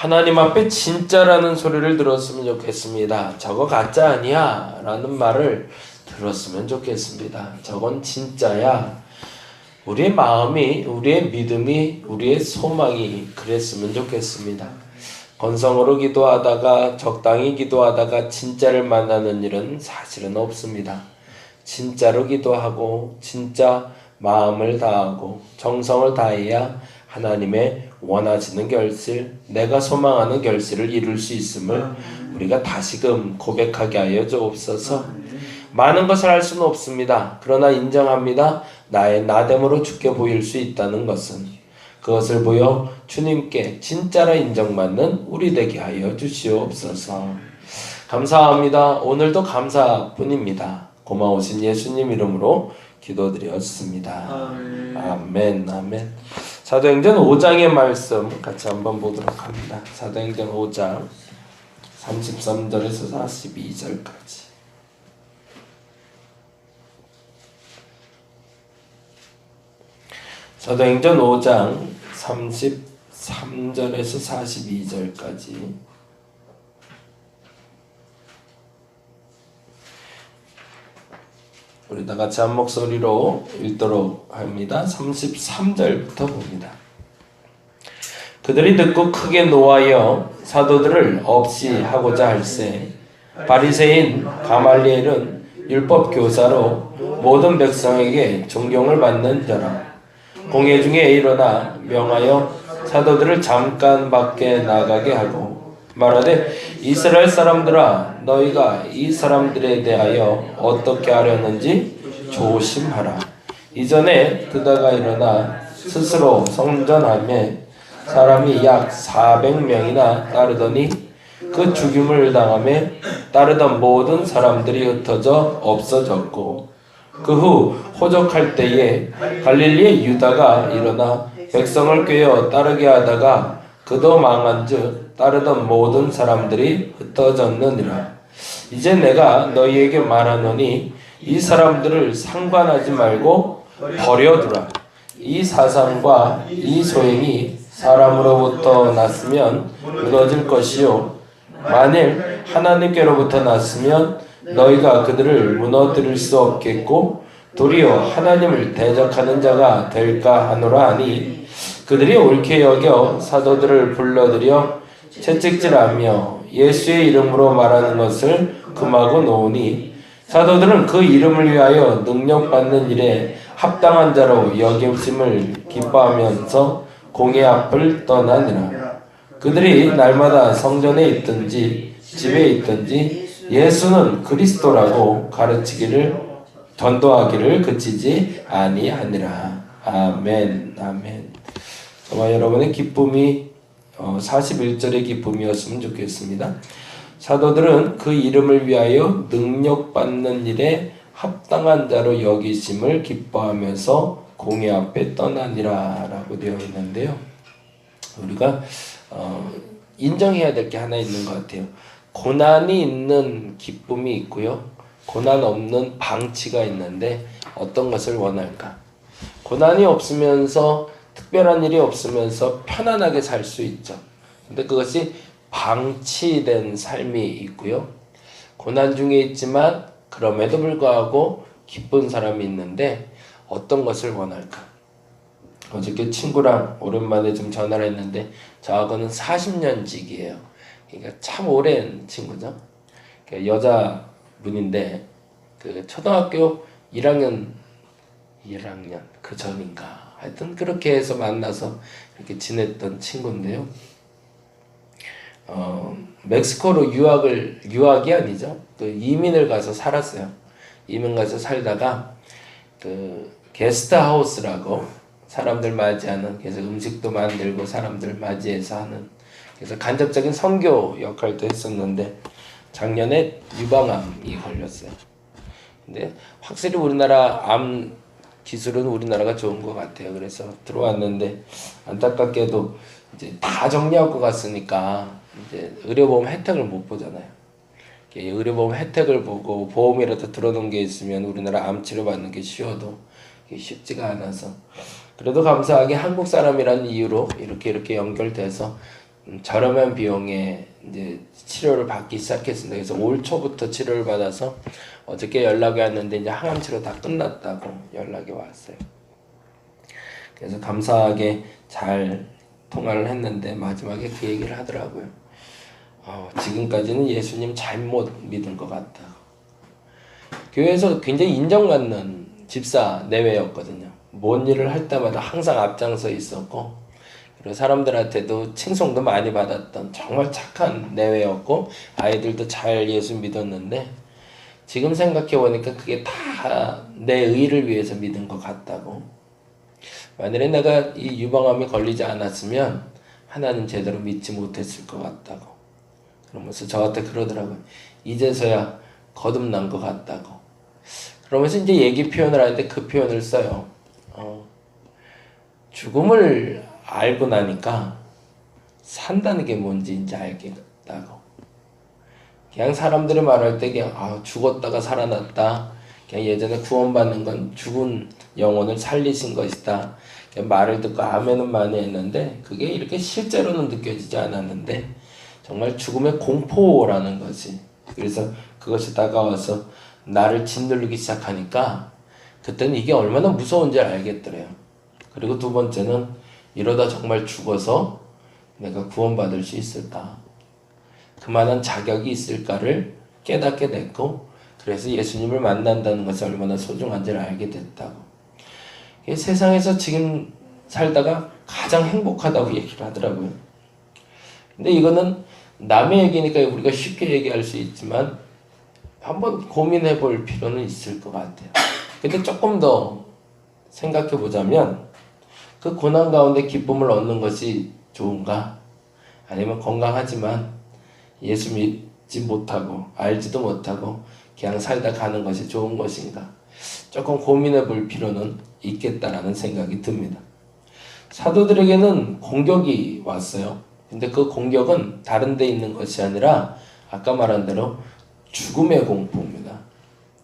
하나님 앞에 진짜라는 소리를 들었으면 좋겠습니다. 저거 가짜 아니야 라는 말을 들었으면 좋겠습니다. 저건 진짜야. 우리의 마음이, 우리의 믿음이, 우리의 소망이 그랬으면 좋겠습니다. 건성으로 기도하다가 적당히 기도하다가 진짜를 만나는 일은 사실은 없습니다. 진짜로 기도하고 진짜 마음을 다하고 정성을 다해야 하나님의 원하시는 결실, 내가 소망하는 결실을 이룰 수 있음을 우리가 다시금 고백하게 하여 주옵소서. 많은 것을 할 수는 없습니다. 그러나 인정합니다. 나의 나됨으로 주께 보일 수 있다는 것은 그것을 보여 주님께 진짜로 인정받는 우리 되게 하여 주시옵소서. 감사합니다. 오늘도 감사뿐입니다. 고마우신 예수님 이름으로 기도드렸습니다. 아멘. 아멘. 사도행전 5장의 말씀 같이 한번 보도록 합니다. 사도행전 5장 33절에서 42절까지. 사도행전 5장 33절에서 42절까지. 우리 다 같이 한 목소리로 읽도록 합니다. 33절부터 봅니다. 그들이 듣고 크게 노하여 사도들을 없이 하고자 할세 바리새인 가말리엘은 율법 교사로 모든 백성에게 존경을 받는 자라. 공회 중에 일어나 명하여 사도들을 잠깐 밖에 나가게 하고 말하되 이스라엘 사람들아 너희가 이 사람들에 대하여 어떻게 하려는지 조심하라. 이전에 그다가 일어나 스스로 성전하며 사람이 약 400명이나 따르더니 그 죽임을 당하며 따르던 모든 사람들이 흩어져 없어졌고 그 후 호적할 때에 갈릴리의 유다가 일어나 백성을 꾀어 따르게 하다가 그도 망한즉 따르던 모든 사람들이 흩어졌느니라. 이제 내가 너희에게 말하노니 이 사람들을 상관하지 말고 버려두라. 이 사상과 이 소행이 사람으로부터 났으면 무너질 것이요 만일 하나님께로부터 났으면 너희가 그들을 무너뜨릴 수 없겠고 도리어 하나님을 대적하는 자가 될까 하노라 하니 그들이 옳게 여겨 사도들을 불러들여 채찍질하며 예수의 이름으로 말하는 것을 금하고 놓으니 사도들은 그 이름을 위하여 능력받는 일에 합당한 자로 여김심을 기뻐하면서 공회 앞을 떠나니라. 그들이 날마다 성전에 있든지 집에 있든지 예수는 그리스도라고 가르치기를 전도하기를 그치지 아니하니라. 아멘. 아멘. 저와 여러분의 기쁨이 41절의 기쁨이었으면 좋겠습니다. 사도들은 그 이름을 위하여 능력받는 일에 합당한 자로 여기심을 기뻐하면서 공회 앞에 떠나니라 라고 되어 있는데요. 우리가 인정해야 될 게 하나 있는 것 같아요. 고난이 있는 기쁨이 있고요. 고난 없는 방치가 있는데 어떤 것을 원할까? 고난이 없으면서 특별한 일이 없으면서 편안하게 살 수 있죠. 근데 그것이 방치된 삶이 있고요. 고난 중에 있지만 그럼에도 불구하고 기쁜 사람이 있는데 어떤 것을 원할까? 어저께 친구랑 오랜만에 좀 전화를 했는데 저하고는 40년직이에요. 그러니까 참 오랜 친구죠. 여자분인데 그 초등학교 1학년 그 전인가 하여튼 그렇게 해서 만나서 이렇게 지냈던 친구인데요. 멕시코로 유학이 아니죠. 그 이민을 가서 살았어요. 이민 가서 살다가 그 게스트하우스라고 사람들 맞이하는, 그래서 음식도 만들고 사람들 맞이해서 하는, 그래서 간접적인 선교 역할도 했었는데 작년에 유방암이 걸렸어요. 근데 확실히 우리나라 암 기술은 우리나라가 좋은 것 같아요. 그래서 들어왔는데 안타깝게도 이제 다 정리하고 갔으니까 이제 의료보험 혜택을 못 보잖아요. 의료보험 혜택을 보고 보험이라도 들어놓은 게 있으면 우리나라 암 치료 받는 게 쉬워도 쉽지가 않아서, 그래도 감사하게 한국 사람이라는 이유로 이렇게 연결돼서 저렴한 비용에 이제 치료를 받기 시작했습니다. 그래서 올 초부터 치료를 받아서 어저께 연락이 왔는데 이제 항암 치료 다 끝났다고 연락이 왔어요. 그래서 감사하게 잘 통화를 했는데 마지막에 그 얘기를 하더라고요. 지금까지는 예수님 잘못 믿은 것 같다. 교회에서 굉장히 인정받는 집사 내외였거든요. 뭔 일을 할 때마다 항상 앞장서 있었고, 그리고 사람들한테도 칭송도 많이 받았던 정말 착한 내외였고, 아이들도 잘 예수 믿었는데, 지금 생각해보니까 그게 다 내 의를 위해서 믿은 것 같다고. 만일에 내가 이 유방암에 걸리지 않았으면 하나님 제대로 믿지 못했을 것 같다고. 그러면서 저한테 그러더라고요. 이제서야 거듭난 것 같다고. 그러면서 이제 얘기 표현을 하는데 그 표현을 써요. 죽음을 알고 나니까 산다는 게 뭔지 이제 알겠다고. 그냥 사람들이 말할 때 그냥 죽었다가 살아났다. 그냥 예전에 구원받는 건 죽은 영혼을 살리신 것이다. 그냥 말을 듣고 아멘은 많이 했는데 그게 이렇게 실제로는 느껴지지 않았는데 정말 죽음의 공포라는 것이, 그래서 그것이 다가와서 나를 짓누르기 시작하니까 그때는 이게 얼마나 무서운지 알겠더래요. 그리고 두 번째는 이러다 정말 죽어서 내가 구원받을 수 있을까? 그만한 자격이 있을까를 깨닫게 됐고, 그래서 예수님을 만난다는 것이 얼마나 소중한지를 알게 됐다고. 세상에서 지금 살다가 가장 행복하다고 얘기를 하더라고요. 근데 이거는 남의 얘기니까 우리가 쉽게 얘기할 수 있지만 한번 고민해 볼 필요는 있을 것 같아요. 근데 조금 더 생각해 보자면 그 고난 가운데 기쁨을 얻는 것이 좋은가? 아니면 건강하지만 예수 믿지 못하고 알지도 못하고 그냥 살다 가는 것이 좋은 것인가? 조금 고민해 볼 필요는 있겠다라는 생각이 듭니다. 사도들에게는 공격이 왔어요. 근데 그 공격은 다른 데 있는 것이 아니라 아까 말한 대로 죽음의 공포입니다.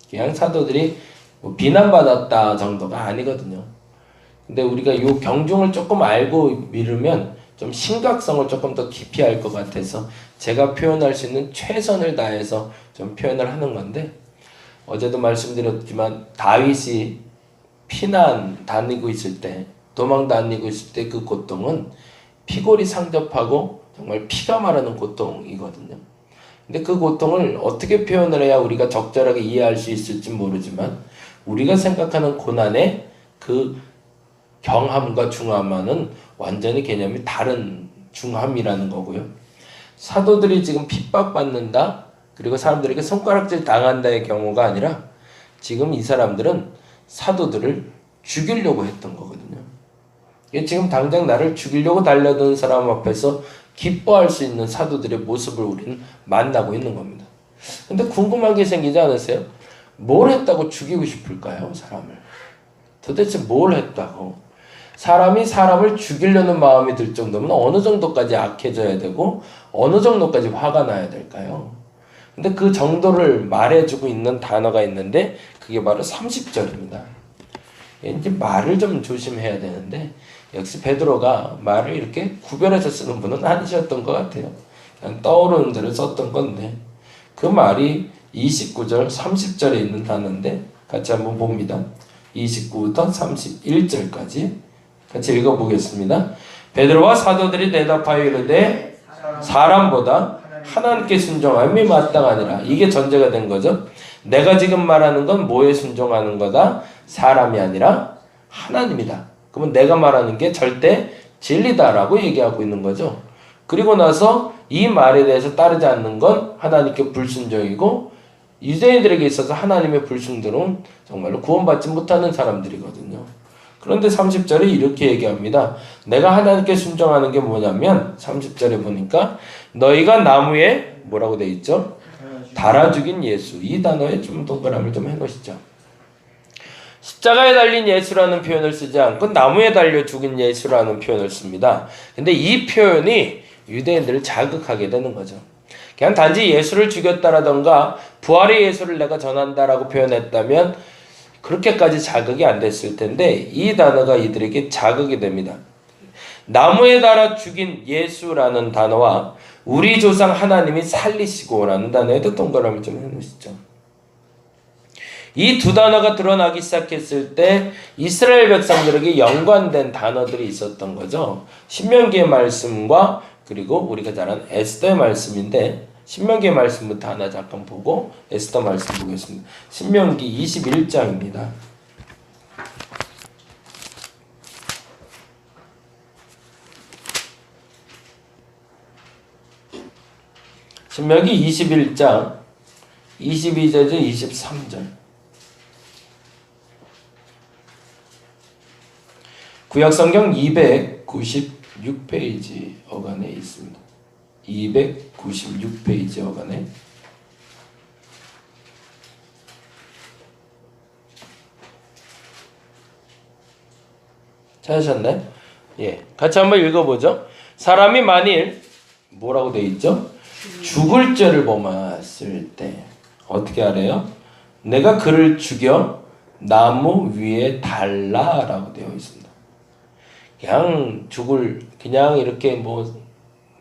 그냥 사도들이 비난받았다 정도가 아니거든요. 근데 우리가 이 경중을 조금 알고 미루면 좀 심각성을 조금 더 깊이 알 것 같아서 제가 표현할 수 있는 최선을 다해서 좀 표현을 하는 건데, 어제도 말씀드렸지만 다윗이 피난 다니고 있을 때, 도망 다니고 있을 때 그 고통은 피골이 상접하고 정말 피가 마르는 고통이거든요. 근데 그 고통을 어떻게 표현을 해야 우리가 적절하게 이해할 수 있을지 모르지만 우리가 생각하는 고난의 그 경함과 중함과는 완전히 개념이 다른 중함이라는 거고요. 사도들이 지금 핍박받는다, 그리고 사람들에게 손가락질 당한다의 경우가 아니라 지금 이 사람들은 사도들을 죽이려고 했던 거거든요. 지금 당장 나를 죽이려고 달려드는 사람 앞에서 기뻐할 수 있는 사도들의 모습을 우리는 만나고 있는 겁니다. 근데 궁금한 게 생기지 않으세요? 뭘 했다고 죽이고 싶을까요, 사람을? 도대체 뭘 했다고? 사람이 사람을 죽이려는 마음이 들 정도면 어느 정도까지 악해져야 되고 어느 정도까지 화가 나야 될까요? 근데 그 정도를 말해주고 있는 단어가 있는데 그게 바로 30절입니다. 이제 말을 좀 조심해야 되는데 역시 베드로가 말을 이렇게 구별해서 쓰는 분은 아니셨던 것 같아요. 그냥 떠오르는 대로 썼던 건데 그 말이 29절, 30절에 있는 단어인데 같이 한번 봅니다. 29부터 31절까지 같이 읽어보겠습니다. 베드로와 사도들이 대답하여 이르되 사람보다 하나님께 순종함이 마땅하니라. 이게 전제가 된 거죠. 내가 지금 말하는 건 뭐에 순종하는 거다? 사람이 아니라 하나님이다. 그러면 내가 말하는 게 절대 진리다라고 얘기하고 있는 거죠. 그리고 나서 이 말에 대해서 따르지 않는 건 하나님께 불순종이고 유대인들에게 있어서 하나님의 불순종은 정말로 구원받지 못하는 사람들이거든요. 그런데 30절에 이렇게 얘기합니다. 내가 하나님께 순종하는 게 뭐냐면 30절에 보니까 너희가 나무에 뭐라고 돼 있죠? 달아 죽인 예수. 이 단어에 좀 동그라미를 좀 해놓으시죠. 십자가에 달린 예수라는 표현을 쓰지 않고 나무에 달려 죽인 예수라는 표현을 씁니다. 근데 이 표현이 유대인들을 자극하게 되는 거죠. 그냥 단지 예수를 죽였다라던가 부활의 예수를 내가 전한다라고 표현했다면 그렇게까지 자극이 안 됐을 텐데 이 단어가 이들에게 자극이 됩니다. 나무에 달아 죽인 예수라는 단어와 우리 조상 하나님이 살리시고라는 단어에도 동그라미 좀 해놓으시죠. 이 두 단어가 드러나기 시작했을 때 이스라엘 백성들에게 연관된 단어들이 있었던 거죠. 신명기의 말씀과 그리고 우리가 잘 아는 에스더의 말씀인데, 신명기의 말씀부터 하나 잠깐 보고 에스더 말씀 보겠습니다. 신명기 21장입니다. 신명기 21장 22절에서 23절. 구약성경 296페이지 어간에 있습니다. 296페이지 어간에. 찾으셨나요? 예, 같이 한번 읽어보죠. 사람이 만일 뭐라고 되어 있죠? 죽을 죄를 범했을 때 어떻게 하래요? 내가 그를 죽여 나무 위에 달라라고 되어 있습니다. 그냥 이렇게 뭐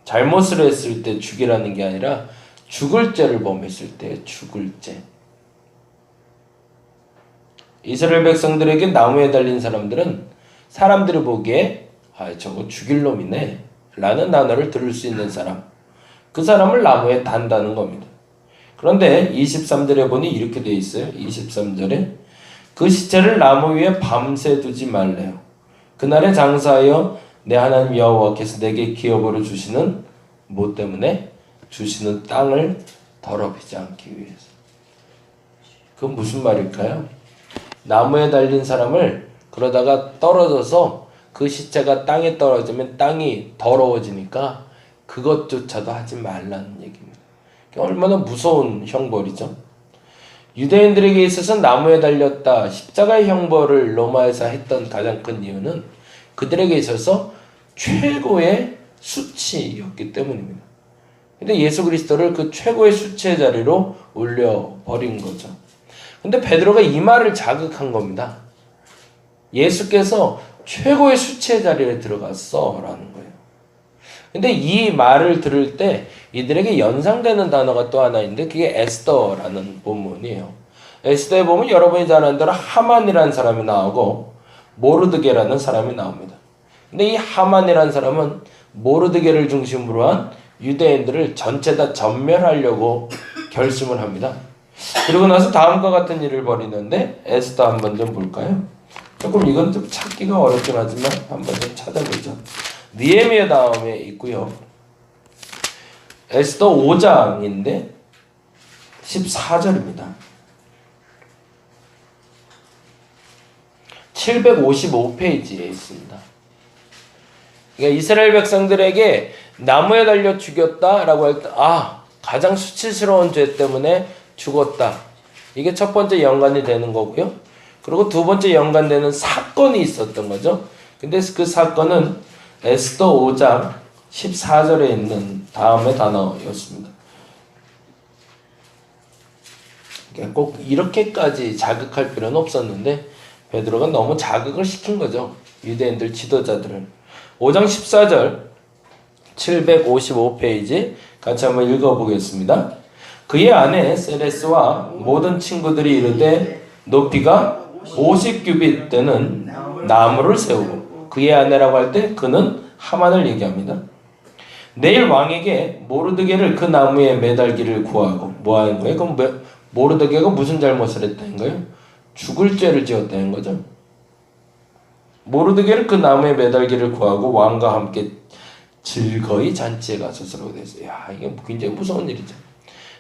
잘못을 했을 때 죽이라는 게 아니라 죽을 죄를 범했을 때 죽을 죄. 이스라엘 백성들에게 나무에 달린 사람들은 사람들이 보기에 저거 죽일 놈이네 라는 단어를 들을 수 있는 사람, 그 사람을 나무에 단다는 겁니다. 그런데 23절에 보니 이렇게 되어 있어요. 23절에 그 시체를 나무 위에 밤새 두지 말래요. 그날에 장사하여 내 하나님 여호와께서 내게 기업으로 주시는 뭐 때문에? 주시는 땅을 더럽히지 않기 위해서. 그건 무슨 말일까요? 나무에 달린 사람을 그러다가 떨어져서 그 시체가 땅에 떨어지면 땅이 더러워지니까 그것조차도 하지 말라는 얘기입니다. 얼마나 무서운 형벌이죠. 유대인들에게 있어서 나무에 달렸다, 십자가의 형벌을 로마에서 했던 가장 큰 이유는 그들에게 있어서 최고의 수치였기 때문입니다. 근데 예수 그리스도를 그 최고의 수치의 자리로 올려버린 거죠. 근데 베드로가 이 말을 자극한 겁니다. 예수께서 최고의 수치의 자리에 들어갔어 라는 거예요. 근데 이 말을 들을 때 이들에게 연상되는 단어가 또 하나 있는데 그게 에스더라는 본문이에요. 에스더에 보면 여러분이 잘 아는 대로 하만이라는 사람이 나오고 모르드게라는 사람이 나옵니다. 근데 이 하만이라는 사람은 모르드게를 중심으로 한 유대인들을 전체 다 전멸하려고 결심을 합니다. 그리고 나서 다음과 같은 일을 벌이는데 에스더 한번 좀 볼까요? 조금 이건 좀 찾기가 어렵긴 하지만 한번 좀 찾아보죠. 느헤미야 다음에 있고요. 에스더 5장인데 14절입니다. 755페이지에 있습니다. 그러니까 이스라엘 백성들에게 나무에 달려 죽였다라고 할 때 가장 수치스러운 죄 때문에 죽었다. 이게 첫 번째 연관이 되는 거고요. 그리고 두 번째 연관되는 사건이 있었던 거죠. 근데 그 사건은 에스더 5장 14절에 있는 다음의 단어였습니다. 그러니까 꼭 이렇게까지 자극할 필요는 없었는데 베드로가 너무 자극을 시킨 거죠. 유대인들 지도자들을. 5장 14절 755페이지 같이 한번 읽어보겠습니다. 그의 아내 세레스와 모든 친구들이 이르되 높이가 50규빗 되는 나무를 세우고, 그의 아내라고 할 때 그는 하만을 얘기합니다. 내일 왕에게 모르드게를 그 나무에 매달기를 구하고. 뭐 하는 거예요? 그럼 모르드게가 무슨 잘못을 했다는 거예요? 죽을 죄를 지었다는 거죠. 모르드게를 그 나무에 매달기를 구하고 왕과 함께 즐거이 잔치에 가서서라고 되어 있어요. 이게 굉장히 무서운 일이죠.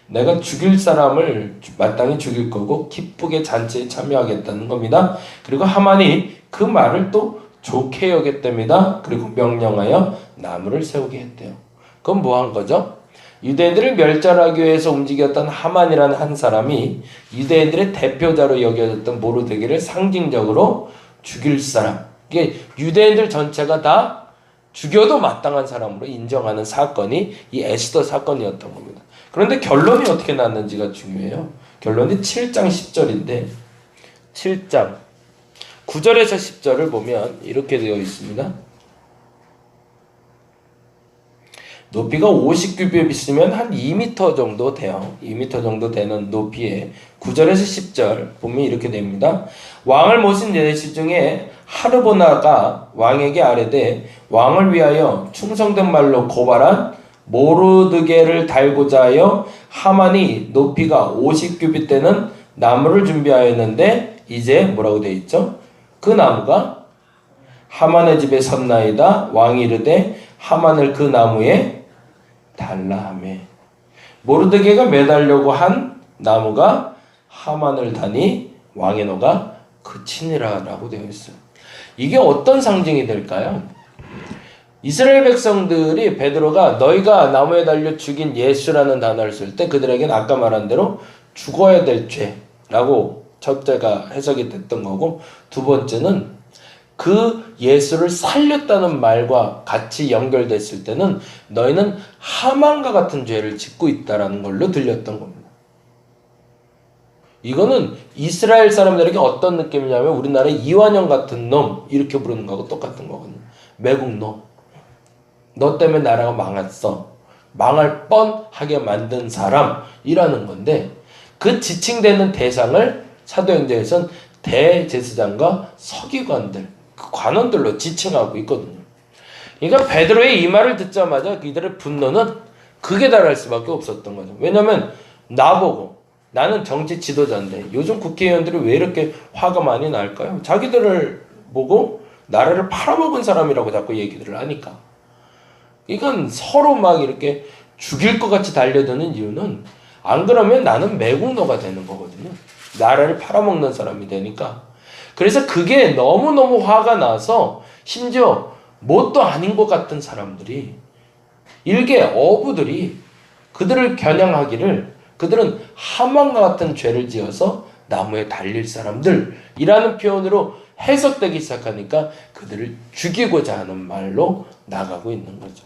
내가 죽일 사람을 마땅히 죽일 거고 기쁘게 잔치에 참여하겠다는 겁니다. 그리고 하만이 그 말을 또 좋게 여겼답니다. 그리고 명령하여 나무를 세우게 했대요. 그건 뭐 한 거죠? 유대인들을 멸절하기 위해서 움직였던 하만이라는 한 사람이 유대인들의 대표자로 여겨졌던 모르드게를 상징적으로 죽일 사람, 이게 유대인들 전체가 다 죽여도 마땅한 사람으로 인정하는 사건이 이 에스더 사건이었던 겁니다. 그런데 결론이 어떻게 났는지가 중요해요. 결론이 7장 10절인데 7장 9절에서 10절을 보면 이렇게 되어 있습니다. 높이가 50규빗 있으면 한 2m 정도 돼요. 2m 정도 되는 높이에 9절에서 10절 보면 이렇게 됩니다. 왕을 모신 내시 중에 하르보나가 왕에게 아뢰되 왕을 위하여 충성된 말로 고발한 모르드게를 달고자 하여 하만이 높이가 50규빗 되는 나무를 준비하였는데 이제 뭐라고 되어 있죠? 그 나무가 하만의 집에 섰나이다. 왕이 이르되 하만을 그 나무에 달라 하매. 모르드게가 매달려고 한 나무가 하만을 다니 왕의 노가 그치니라 라고 되어 있어요. 이게 어떤 상징이 될까요? 이스라엘 백성들이 베드로가 너희가 나무에 달려 죽인 예수라는 단어를 쓸 때 그들에게는 아까 말한 대로 죽어야 될 죄라고 첫째가 해석이 됐던 거고, 두 번째는 그 예수를 살렸다는 말과 같이 연결됐을 때는 너희는 하만과 같은 죄를 짓고 있다라는 걸로 들렸던 겁니다. 이거는 이스라엘 사람들에게 어떤 느낌이냐면 우리나라의 이완영 같은 놈 이렇게 부르는 거하고 똑같은 거거든요. 매국노. 너 때문에 나라가 망했어. 망할 뻔하게 만든 사람이라는 건데, 그 지칭되는 대상을 사도행전에서는 대제사장과 서기관들, 그 관원들로 지칭하고 있거든요. 그러니까 베드로의 이 말을 듣자마자 이들의 분노는 극에 달할 수밖에 없었던 거죠. 왜냐하면 나보고, 나는 정치 지도자인데 요즘 국회의원들이 왜 이렇게 화가 많이 날까요? 자기들을 보고 나라를 팔아먹은 사람이라고 자꾸 얘기들을 하니까. 이건 서로 막 이렇게 죽일 것 같이 달려드는 이유는, 안 그러면 나는 매국노가 되는 거거든요. 나라를 팔아먹는 사람이 되니까. 그래서 그게 너무너무 화가 나서 심지어 뭣도 아닌 것 같은 사람들이, 일개 어부들이 그들을 겨냥하기를 그들은 하만과 같은 죄를 지어서 나무에 달릴 사람들이라는 표현으로 해석되기 시작하니까 그들을 죽이고자 하는 말로 나가고 있는 거죠.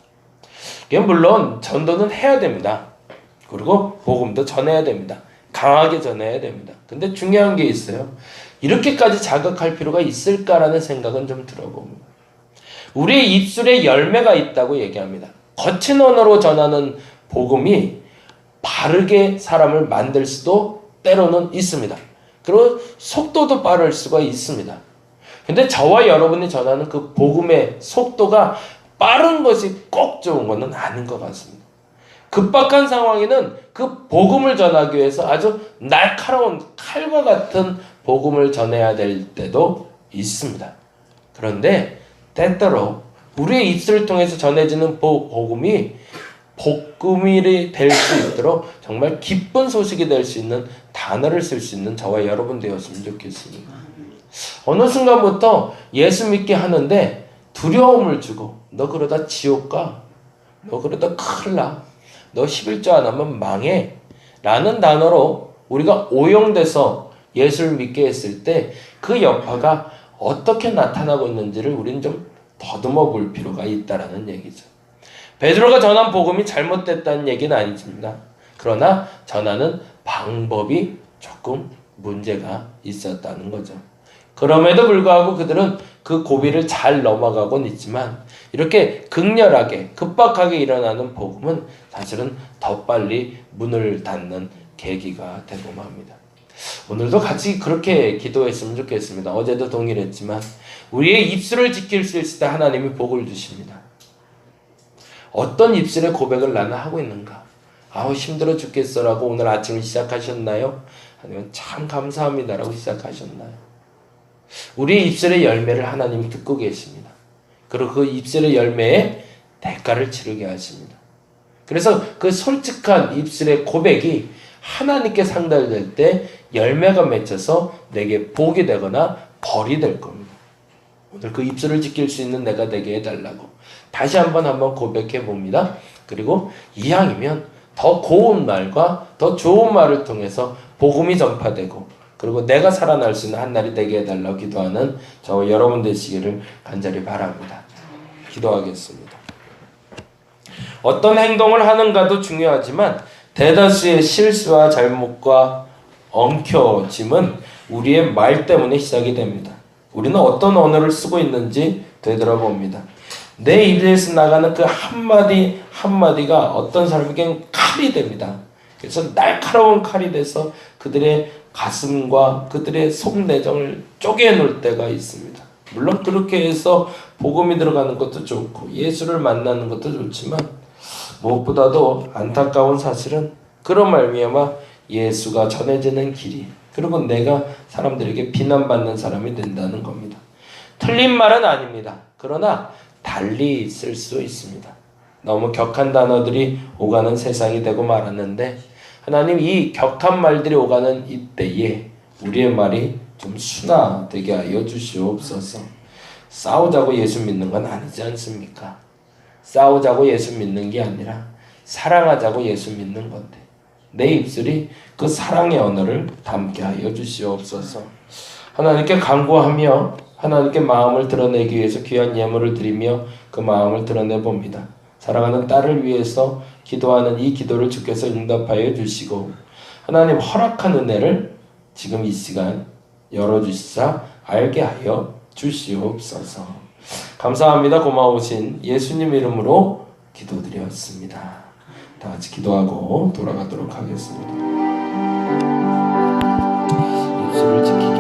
물론 전도는 해야 됩니다. 그리고 복음도 전해야 됩니다. 강하게 전해야 됩니다. 근데 중요한 게 있어요. 이렇게까지 자극할 필요가 있을까라는 생각은 좀 들어봅니다. 우리의 입술에 열매가 있다고 얘기합니다. 거친 언어로 전하는 복음이 바르게 사람을 만들 수도 때로는 있습니다. 그리고 속도도 빠를 수가 있습니다. 근데 저와 여러분이 전하는 그 복음의 속도가 빠른 것이 꼭 좋은 것은 아닌 것 같습니다. 급박한 상황에는 그 복음을 전하기 위해서 아주 날카로운 칼과 같은 복음을 전해야 될 때도 있습니다. 그런데 때때로 우리의 입술을 통해서 전해지는 복음이 복음이 될 수 있도록 정말 기쁜 소식이 될 수 있는 단어를 쓸 수 있는 저와 여러분 되었으면 좋겠습니다. 어느 순간부터 예수 믿게 하는데 두려움을 주고, 너 그러다 지옥 가, 너 그러다 큰일 나, 너 11조 안 하면 망해 라는 단어로 우리가 오용돼서 예수를 믿게 했을 때 그 여파가 어떻게 나타나고 있는지를 우리는 좀 더듬어 볼 필요가 있다라는 얘기죠. 베드로가 전한 복음이 잘못됐다는 얘기는 아니십니다. 그러나 전하는 방법이 조금 문제가 있었다는 거죠. 그럼에도 불구하고 그들은 그 고비를 잘 넘어가곤 있지만, 이렇게 극렬하게 급박하게 일어나는 복음은 사실은 더 빨리 문을 닫는 계기가 되고 맙니다. 오늘도 같이 그렇게 기도했으면 좋겠습니다. 어제도 동일했지만 우리의 입술을 지킬 수 있을 때 하나님이 복을 주십니다. 어떤 입술의 고백을 나는 하고 있는가? 아우 힘들어 죽겠어라고 오늘 아침을 시작하셨나요? 아니면 참 감사합니다라고 시작하셨나요? 우리의 입술의 열매를 하나님이 듣고 계십니다. 그리고 그 입술의 열매에 대가를 치르게 하십니다. 그래서 그 솔직한 입술의 고백이 하나님께 상달될 때 열매가 맺혀서 내게 복이 되거나 벌이 될 겁니다. 오늘 그 입술을 지킬 수 있는 내가 되게 해달라고 다시 한번 고백해 봅니다. 그리고 이왕이면 더 고운 말과 더 좋은 말을 통해서 복음이 전파되고, 그리고 내가 살아날 수 있는 한날이 되게 해달라고 기도하는 저와 여러분 되시기를 간절히 바랍니다. 기도하겠습니다. 어떤 행동을 하는가도 중요하지만 대다수의 실수와 잘못과 엉켜짐은 우리의 말 때문에 시작이 됩니다. 우리는 어떤 언어를 쓰고 있는지 되돌아봅니다. 내 입에서 나가는 그 한마디 한마디가 어떤 사람에겐 칼이 됩니다. 그래서 날카로운 칼이 돼서 그들의 가슴과 그들의 속내정을 쪼개놓을 때가 있습니다. 물론 그렇게 해서 복음이 들어가는 것도 좋고 예수를 만나는 것도 좋지만 무엇보다도 안타까운 사실은 그런 말미암아 예수가 전해지는 길이, 그리고 내가 사람들에게 비난받는 사람이 된다는 겁니다. 틀린 말은 아닙니다. 그러나 달리 쓸 수 있습니다. 너무 격한 단어들이 오가는 세상이 되고 말았는데 하나님 이 격한 말들이 오가는 이때에 우리의 말이 좀 순화되게 하여 주시옵소서. 싸우자고 예수 믿는 건 아니지 않습니까? 싸우자고 예수 믿는 게 아니라 사랑하자고 예수 믿는 건데 내 입술이 그 사랑의 언어를 담게 하여 주시옵소서. 하나님께 간구하며 하나님께 마음을 드러내기 위해서 귀한 예물을 드리며 그 마음을 드러내 봅니다. 사랑하는 딸을 위해서 기도하는 이 기도를 주께서 응답하여 주시고 하나님 허락한 은혜를 지금 이 시간 열어주시사 알게 하여 주시옵소서. 감사합니다. 고마우신 예수님 이름으로 기도드렸습니다. 다 같이 기도하고 돌아가도록 하겠습니다. 입술을 지키기